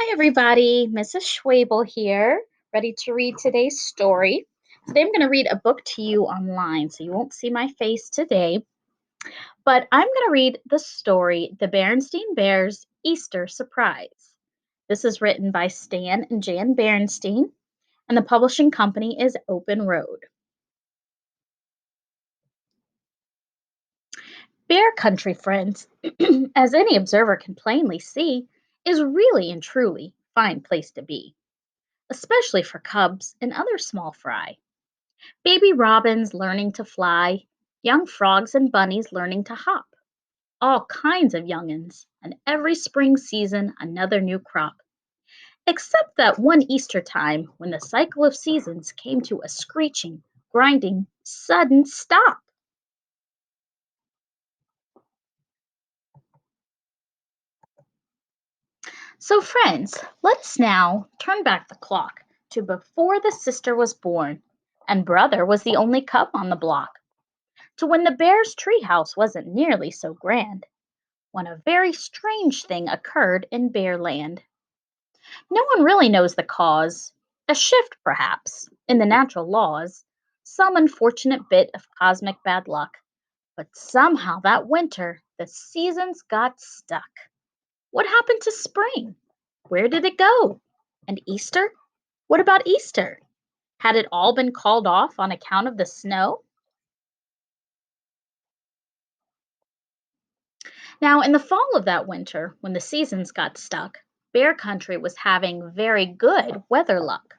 Hi, everybody. Mrs. Schwoebel here, ready to read today's story. Today, I'm going to read a book to you online, so you won't see my face today. But I'm going to read the story, The Berenstain Bears Easter Surprise. This is written by Stan and Jan Berenstain, and the publishing company is Open Road. Bear country, friends, as any observer can plainly see, is really and truly a fine place to be, especially for cubs and other small fry. Baby robins learning to fly, young frogs and bunnies learning to hop, all kinds of young'uns, and every spring season another new crop. Except that one Easter time when the cycle of seasons came to a screeching, grinding, sudden stop. So, friends, let's now turn back the clock to before the sister was born and brother was the only cub on the block, to when the bear's treehouse wasn't nearly so grand, when a very strange thing occurred in Bearland. No one really knows the cause. A shift, perhaps, in the natural laws, some unfortunate bit of cosmic bad luck. But somehow that winter, the seasons got stuck. What happened to spring? Where did it go? And Easter? What about Easter? Had it all been called off on account of the snow? Now, in the fall of that winter, when the seasons got stuck, Bear Country was having very good weather luck.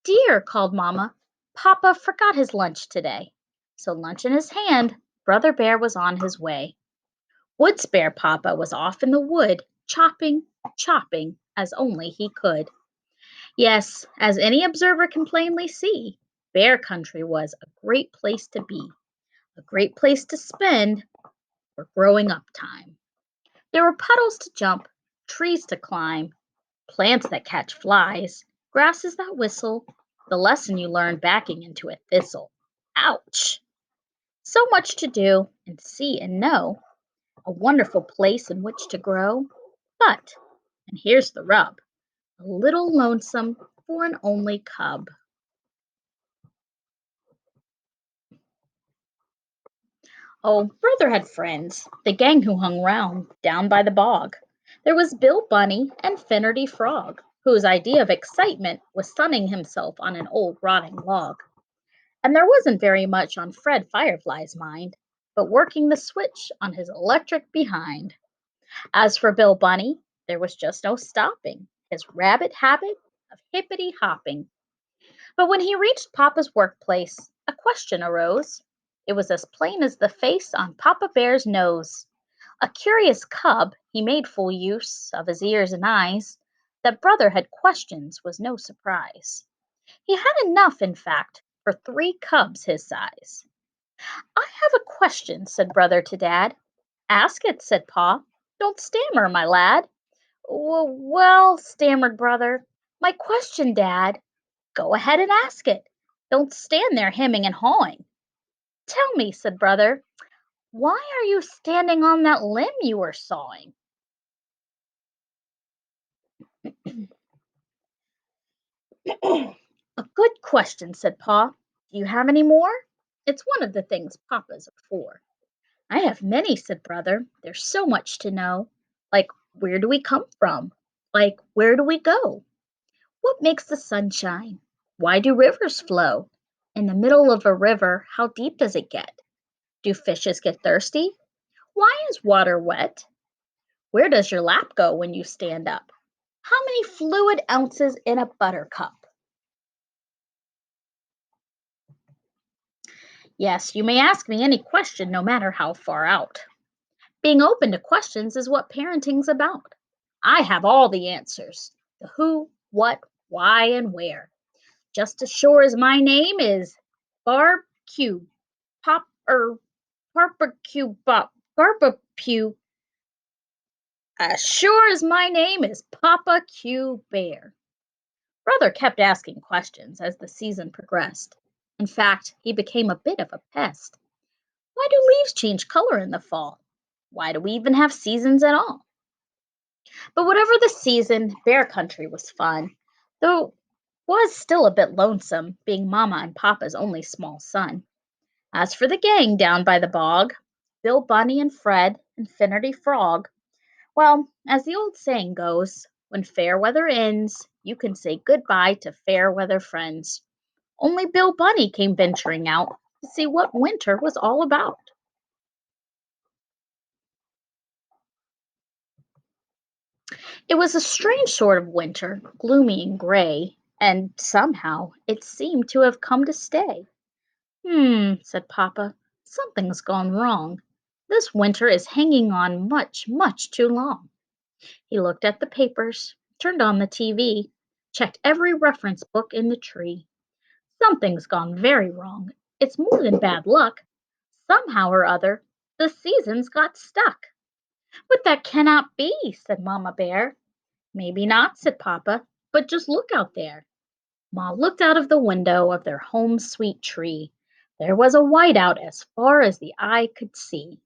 Dear, called Mamma, Papa forgot his lunch today. So, lunch in his hand, Brother Bear was on his way. Woods Bear Papa was off in the wood, chopping, chopping, as only he could. Yes, as any observer can plainly see, Bear Country was a great place to be, a great place to spend for growing up time. There were puddles to jump, trees to climb, plants that catch flies, grasses that whistle, the lesson you learn backing into a thistle. Ouch! So much to do and see and know, a wonderful place in which to grow. But, and here's the rub, a little lonesome for an only cub. Oh, brother had friends, the gang who hung round down by the bog. There was Bill Bunny and Finnerty Frog, whose idea of excitement was sunning himself on an old rotting log. And there wasn't very much on Fred Firefly's mind, but working the switch on his electric behind. As for Bill Bunny, there was just no stopping his rabbit habit of hippity hopping. But when he reached Papa's workplace, a question arose. It was as plain as the face on Papa Bear's nose. A curious cub, he made full use of his ears and eyes. That brother had questions was no surprise. He had enough, in fact, for three cubs his size. I have a question, said brother to dad. Ask it, said Pa. Don't stammer, my lad. Well, stammered brother. My question, dad. Go ahead and ask it. Don't stand there hemming and hawing. Tell me, said brother, why are you standing on that limb you were sawing? A good question, said Pa. Do you have any more? It's one of the things papas are for. I have many, said brother. There's so much to know. Like, where do we come from? Like, where do we go? What makes the sun shine? Why do rivers flow? In the middle of a river, how deep does it get? Do fishes get thirsty? Why is water wet? Where does your lap go when you stand up? How many fluid ounces in a buttercup? Yes, you may ask me any question, no matter how far out. Being open to questions is what parenting's about. I have all the answers, the who, what, why, and where. Just as sure as my name is Barbecue Pop Barbecue Bop Barbecue. As sure as my name is Papa Q Bear. Brother kept asking questions as the season progressed. In fact, he became a bit of a pest. Why do leaves change color in the fall? Why do we even have seasons at all? But whatever the season, bear country was fun, though it was still a bit lonesome, being Mama and Papa's only small son. As for the gang down by the bog, Bill Bunny and Fred and Finnerty Frog, well, as the old saying goes, when fair weather ends, you can say goodbye to fair weather friends. Only Bill Bunny came venturing out to see what winter was all about. It was a strange sort of winter, gloomy and gray, and somehow it seemed to have come to stay. Said Papa. Something's gone wrong. This winter is hanging on much, much too long. He looked at the papers, turned on the TV, checked every reference book in the tree. Something's gone very wrong. It's more than bad luck. Somehow or other, the seasons got stuck. But that cannot be, said Mama Bear. Maybe not, said Papa, but just look out there. Ma looked out of the window of their home sweet tree. There was a whiteout as far as the eye could see.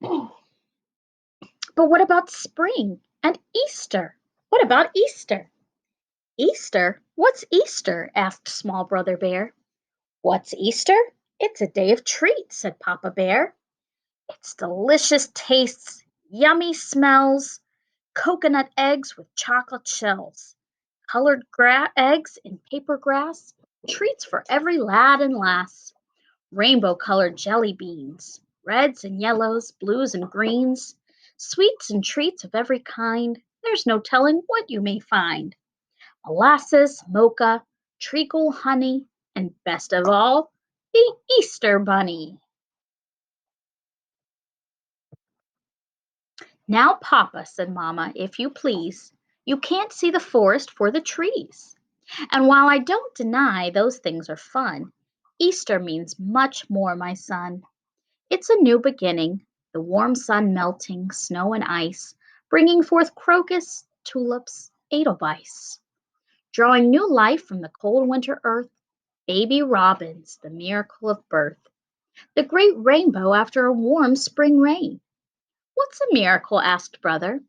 But what about spring and Easter? What about Easter? Easter? What's Easter? Asked Small Brother Bear. What's Easter? It's a day of treats, said Papa Bear. It's delicious tastes, yummy smells, coconut eggs with chocolate shells, colored eggs in paper grass, treats for every lad and lass, rainbow colored jelly beans, reds and yellows, blues and greens, sweets and treats of every kind. There's no telling what you may find. Molasses, mocha, treacle, honey, and best of all, the Easter Bunny. Now, Papa, said Mamma, if you please, you can't see the forest for the trees. And while I don't deny those things are fun, Easter means much more, my son. It's a new beginning, the warm sun melting snow and ice, bringing forth crocus, tulips, edelweiss, drawing new life from the cold winter earth, baby robins, the miracle of birth, the great rainbow after a warm spring rain. What's a miracle? Asked Brother.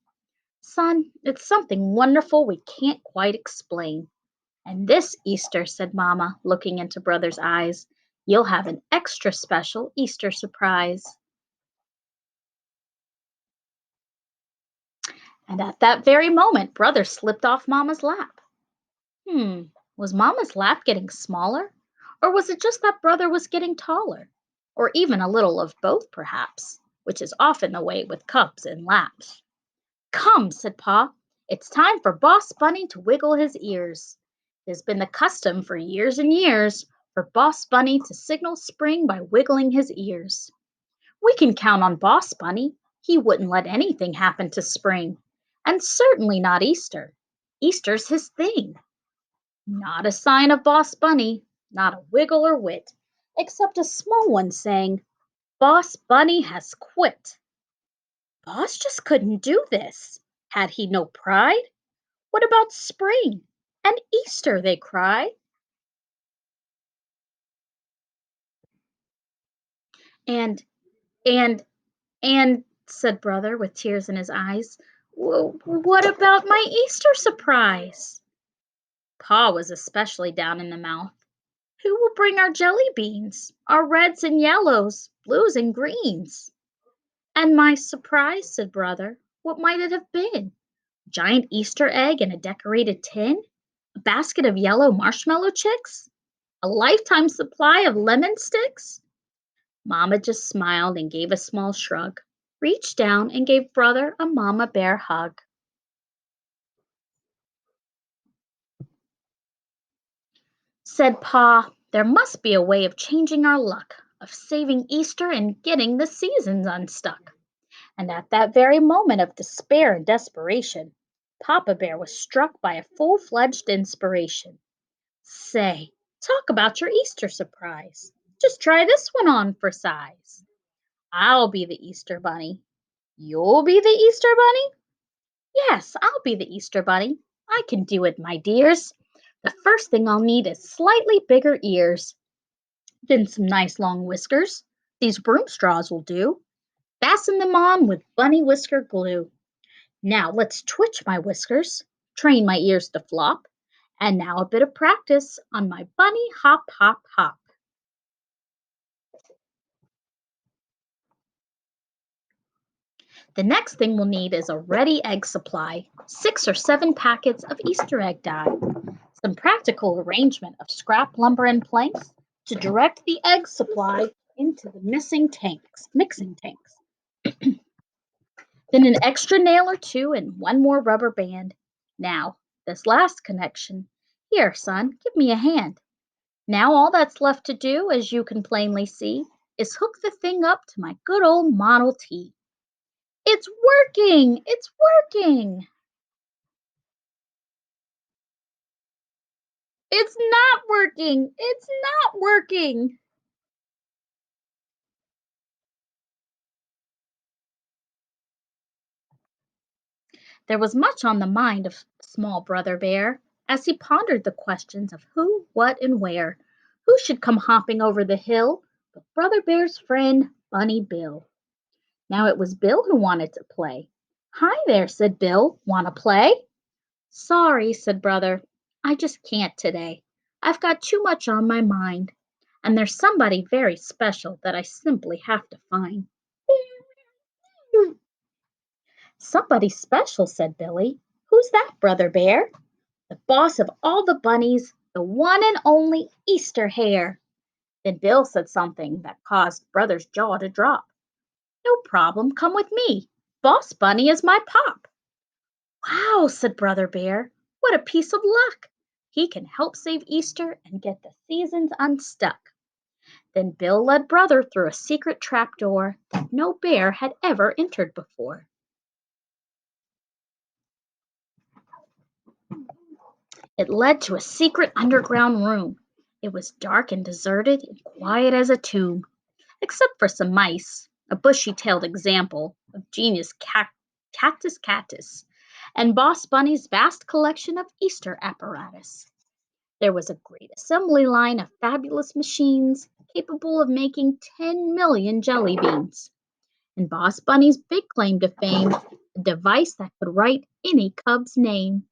Son, it's something wonderful we can't quite explain. And this Easter, said Mamma, looking into Brother's eyes, you'll have an extra special Easter surprise. And at that very moment, Brother slipped off Mamma's lap. Hmm, was Mamma's lap getting smaller? Or was it just that Brother was getting taller? Or even a little of both, perhaps, which is often the way with cubs in laps. Come, said Pa, it's time for Boss Bunny to wiggle his ears. It has been the custom for years and years for Boss Bunny to signal spring by wiggling his ears. We can count on Boss Bunny. He wouldn't let anything happen to spring. And certainly not Easter. Easter's his thing. Not a sign of Boss Bunny, not a wiggle or wit, except a small one saying, Boss Bunny has quit. Boss just couldn't do this. Had he no pride? What about spring and Easter, they cry. And, and, said Brother with tears in his eyes, what about my Easter surprise? Pa was especially down in the mouth. Who will bring our jelly beans, our reds and yellows, blues and greens? And my surprise, said Brother, what might it have been? A giant Easter egg in a decorated tin? A basket of yellow marshmallow chicks? A lifetime supply of lemon sticks? Mamma just smiled and gave a small shrug, reached down and gave Brother a Mama Bear hug. Said Pa, there must be a way of changing our luck, of saving Easter and getting the seasons unstuck. And at that very moment of despair and desperation, Papa Bear was struck by a full-fledged inspiration. Say, talk about your Easter surprise. Just try this one on for size. I'll be the Easter Bunny. You'll be the Easter Bunny? Yes, I'll be the Easter Bunny. I can do it, my dears. The first thing I'll need is slightly bigger ears, then some nice long whiskers. These broom straws will do. Fasten them on with bunny whisker glue. Now let's twitch my whiskers, train my ears to flop, and now a bit of practice on my bunny hop, hop, hop. The next thing we'll need is a ready egg supply, 6 or 7 packets of Easter egg dye, some practical arrangement of scrap lumber and planks to direct the egg supply into the mixing tanks. Then an extra nail or two and one more rubber band. Now, this last connection. Here, son, give me a hand. Now all that's left to do, as you can plainly see, is hook the thing up to my good old Model T. It's working! It's working! It's not working! It's not working! There was much on the mind of small Brother Bear as he pondered the questions of who, what, and where. Who should come hopping over the hill but Brother Bear's friend, Bunny Bill. Now it was Bill who wanted to play. Hi there, said Bill. Want to play? Sorry, said Brother. I just can't today. I've got too much on my mind, and there's somebody very special that I simply have to find. Somebody special, said Billy. Who's that, Brother Bear? The boss of all the bunnies, the one and only Easter Hare. Then Bill said something that caused Brother's jaw to drop. No problem, come with me. Boss Bunny is my pop. Wow, said Brother Bear. What a piece of luck. He can help save Easter and get the seasons unstuck. Then Bill led Brother through a secret trapdoor that no bear had ever entered before. It led to a secret underground room. It was dark and deserted and quiet as a tomb, except for some mice, a bushy-tailed example of genius cactus catus, and Boss Bunny's vast collection of Easter apparatus. There was a great assembly line of fabulous machines capable of making 10 million jelly beans. And Boss Bunny's big claim to fame, a device that could write any cub's name.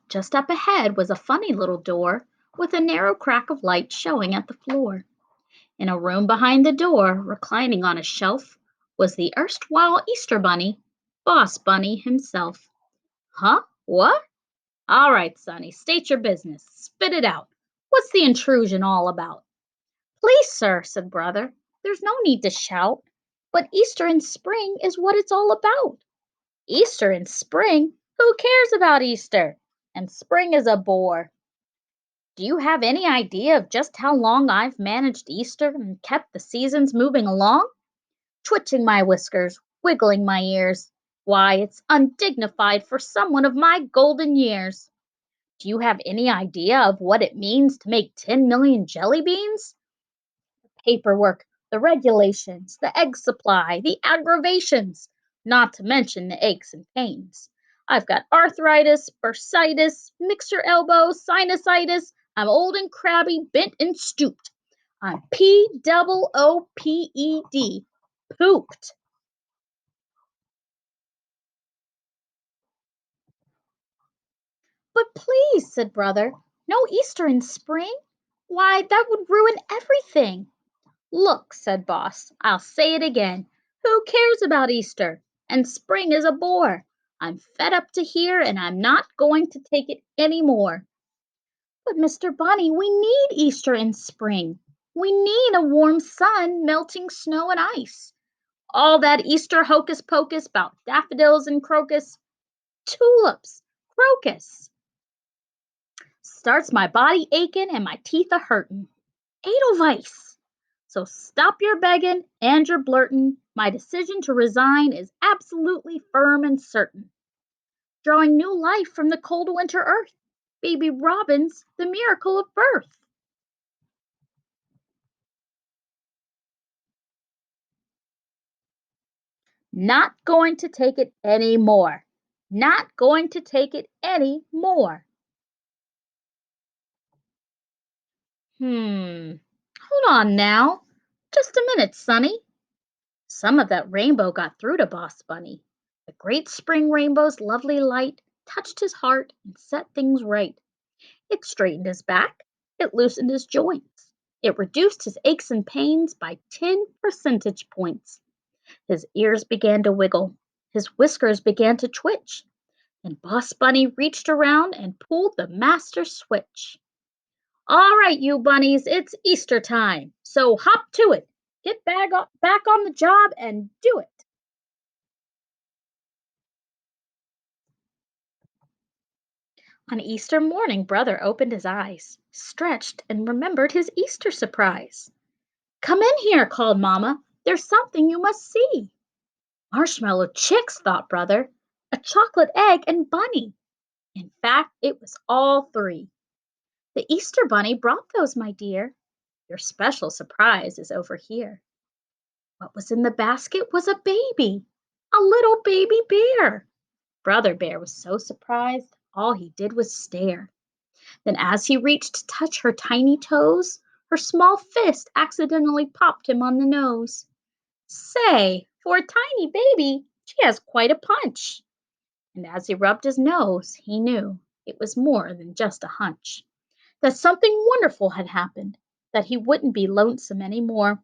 Just up ahead was a funny little door with a narrow crack of light showing at the floor. In a room behind the door, reclining on a shelf, was the erstwhile Easter Bunny, Boss Bunny himself. Huh? What? All right, Sonny, state your business. Spit it out. What's the intrusion all about? Please, sir, said Brother, there's no need to shout. But Easter in spring is what it's all about. Easter in spring? Who cares about Easter? And spring is a bore. Do you have any idea of just how long I've managed Easter and kept the seasons moving along? Twitching my whiskers, wiggling my ears. Why, it's undignified for someone of my golden years. Do you have any idea of what it means to make 10 million jelly beans? Paperwork, the regulations, the egg supply, the aggravations, not to mention the aches and pains. I've got arthritis, bursitis, mixer elbow, sinusitis. I'm old and crabby, bent and stooped. I'm POOPED, pooped. But please, said Brother, no Easter in spring? Why, that would ruin everything. Look, said Boss, I'll say it again. Who cares about Easter? And spring is a bore. I'm fed up to here and I'm not going to take it any more. But Mr. Bunny, we need Easter in spring. We need a warm sun, melting snow and ice. All that Easter hocus pocus about daffodils and crocus, tulips, crocus, starts my body aching and my teeth a hurtin'. Edelweiss. So stop your begging and your blurtin'. My decision to resign is absolutely firm and certain. Drawing new life from the cold winter earth. Baby Robin's the miracle of birth. Not going to take it any more. Not going to take it any more. Hmm. Hold on now. Just a minute, Sonny. Some of that rainbow got through to Boss Bunny. The great spring rainbow's lovely light touched his heart and set things right. It straightened his back, it loosened his joints, it reduced his aches and pains by 10 percentage points. His ears began to wiggle, his whiskers began to twitch, and Boss Bunny reached around and pulled the master switch. All right, you bunnies, it's Easter time, so hop to it. Get back on the job and do it. On Easter morning, Brother opened his eyes, stretched, and remembered his Easter surprise. Come in here, called Mamma. There's something you must see. Marshmallow chicks, thought Brother. A chocolate egg and bunny. In fact, it was all three. The Easter bunny brought those, my dear. Your special surprise is over here. What was in the basket was a baby, a little baby bear. Brother Bear was so surprised, all he did was stare. Then, as he reached to touch her tiny toes, her small fist accidentally popped him on the nose. Say, for a tiny baby, she has quite a punch. And as he rubbed his nose, he knew it was more than just a hunch. That something wonderful had happened, that he wouldn't be lonesome any more,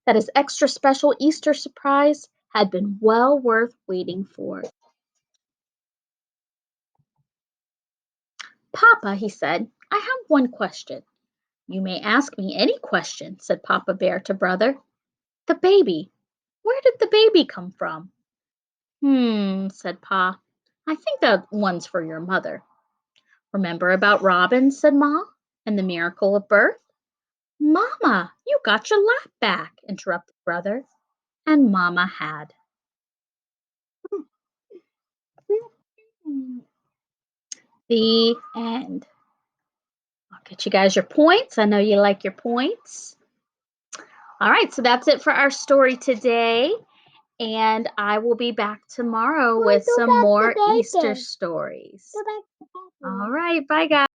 that his extra special Easter surprise had been well worth waiting for. Papa, he said, I have one question. You may ask me any question, said Papa Bear to Brother. The baby. Where did the baby come from? Said Pa. I think that one's for your mother. Remember about Robin, said Ma, and the miracle of birth? Mama, you got your lap back, interrupted Brother, and Mama had. The end. I'll get you guys your points. I know you like your points. All right, so that's it for our story today. And I will be back tomorrow with some more Easter stories. All right, bye, guys.